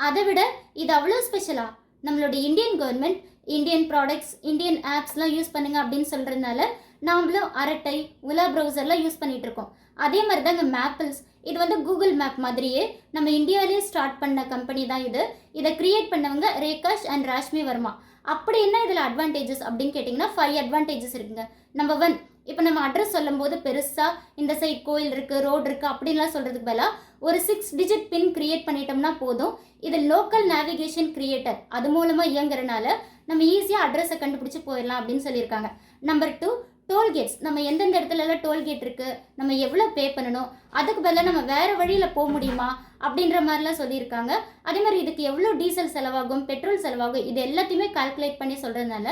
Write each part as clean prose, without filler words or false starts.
அதை விட இது அவ்வளோ ஸ்பெஷலா? நம்மளோட Indian government Indian products, Indian ஆப்ஸ்லாம் யூஸ் பண்ணுங்க அப்படின்னு சொல்கிறதுனால நாமளும் அரட்டை, உலா ப்ரௌசர்லாம் யூஸ் பண்ணிகிட்டு இருக்கோம். அதே மாதிரி தாங்க மேப்பிள்ஸ். இது வந்து கூகுள் மேப் மாதிரியே நம்ம இந்தியாவிலேயே ஸ்டார்ட் பண்ண கம்பெனி தான் இது. இதை கிரியேட் பண்ணவங்க ரேகாஷ் அண்ட் ராஷ்மி வர்மா. அப்படி என்ன இதில் அட்வான்டேஜஸ் அப்படின்னு கேட்டிங்கன்னா 5 அட்வான்டேஜஸ் இருக்குங்க. நம்பர் 1, இப்போ நம்ம அட்ரஸ் சொல்லும் போது பெருசாக இந்த சைட் கோயில் இருக்குது, ரோடு இருக்குது அப்படின்லாம் சொல்கிறதுக்கு பதிலாக ஒரு 6 டிஜிட் பின் கிரியேட் பண்ணிட்டோம்னா போதும். இது லோக்கல் நேவிகேஷன் கிரியேட்டர், அது மூலமாக இயங்குறனால நம்ம ஈஸியாக அட்ரஸை கண்டுபிடிச்சி போயிடலாம் அப்படின்னு சொல்லியிருக்காங்க. நம்பர் 2, டோல்கேட்ஸ். நம்ம எந்தெந்த இடத்துலலாம் டோல்கேட் இருக்குது, நம்ம எவ்வளோ பே பண்ணணும், அதுக்கு பதிலாக நம்ம வேறு வழியில் போக முடியுமா அப்படின்ற மாதிரிலாம் சொல்லியிருக்காங்க. அதே மாதிரி இதுக்கு எவ்வளோ டீசல் செலவாகும், பெட்ரோல் செலவாகும், இது எல்லாத்தையுமே கால்குலேட் பண்ணி சொல்கிறதுனால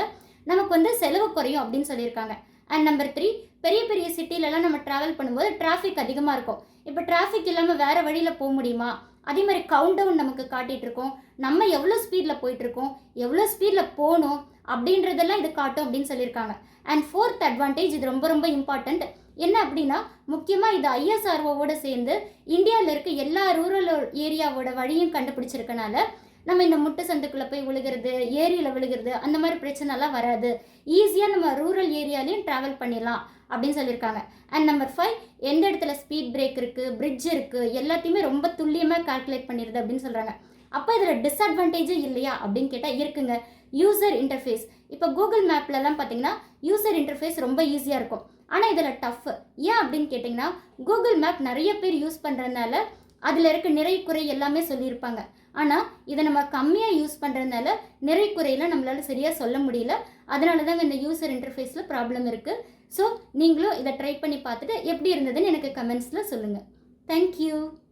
நமக்கு வந்து செலவு குறையும் அப்படின்னு சொல்லியிருக்காங்க. அண்ட் நம்பர் 3, பெரிய பெரிய சிட்டிலலாம் நம்ம ட்ராவல் பண்ணும்போது டிராஃபிக் அதிகமாக இருக்கும். இப்போ டிராஃபிக் இல்லாமல் வேறு வழியில் போக முடியுமா? அதே மாதிரி கவுண்ட் டவுன் நமக்கு காட்டிகிட்டு இருக்கோம், நம்ம எவ்வளோ ஸ்பீடில் போயிட்டுருக்கோம், எவ்வளோ ஸ்பீடில் போகணும் அப்படின்றதெல்லாம் இது காட்டும் அப்படின்னு சொல்லியிருக்காங்க. அண்ட் 4th அட்வான்டேஜ், இது ரொம்ப ரொம்ப இம்பார்ட்டண்ட். என்ன அப்படின்னா, முக்கியமாக இது ஐஎஸ்ஆர்ஓவோடு சேர்ந்து இந்தியாவில் இருக்க எல்லா ரூரல் ஏரியாவோட வழியும் கண்டுபிடிச்சிருக்கனால நம்ம இந்த முட்டு சந்துக்குள்ளே போய் விழுகிறது, ஏரியில் விழுகிறது, அந்த மாதிரி பிரச்சனைலாம் வராது. ஈஸியாக நம்ம ரூரல் ஏரியாலையும் ட்ராவல் பண்ணிடலாம் அப்படின்னு சொல்லியிருக்காங்க. அண்ட் நம்பர் 5, எந்த இடத்துல ஸ்பீட் பிரேக் இருக்குது, பிரிட்ஜ் இருக்குது, எல்லாத்தையுமே ரொம்ப துல்லியமாக கால்குலேட் பண்ணிடுது அப்படின்னு சொல்கிறாங்க. அப்போ இதில் டிஸ்அட்வான்டேஜே இல்லையா அப்படின்னு கேட்டால் இருக்குங்க. User interface. இப்போ கூகுள் மேப்லலாம் பார்த்தீங்கன்னா யூசர் இன்டர்ஃபேஸ் ரொம்ப ஈஸியாக இருக்கும். ஆனால் இதில் டஃப். ஏன் அப்படின்னு கேட்டிங்கன்னா, கூகுள் மேப் நிறைய பேர் யூஸ் பண்ணுறதுனால அதில் இருக்க நிறை குறை எல்லாமே சொல்லியிருப்பாங்க. ஆனால் இதை நம்ம கம்மியாக யூஸ் பண்ணுறதுனால நிறை குறையெல்லாம் நம்மளால் சரியாக சொல்ல முடியல. அதனால தாங்க இந்த யூசர் இன்டர்ஃபேஸில் ப்ராப்ளம் இருக்குது. ஸோ நீங்களும் இதை ட்ரை பண்ணி பார்த்துட்டு எப்படி இருந்ததுன்னு எனக்கு கமெண்ட்ஸில் சொல்லுங்கள். தேங்க்யூ.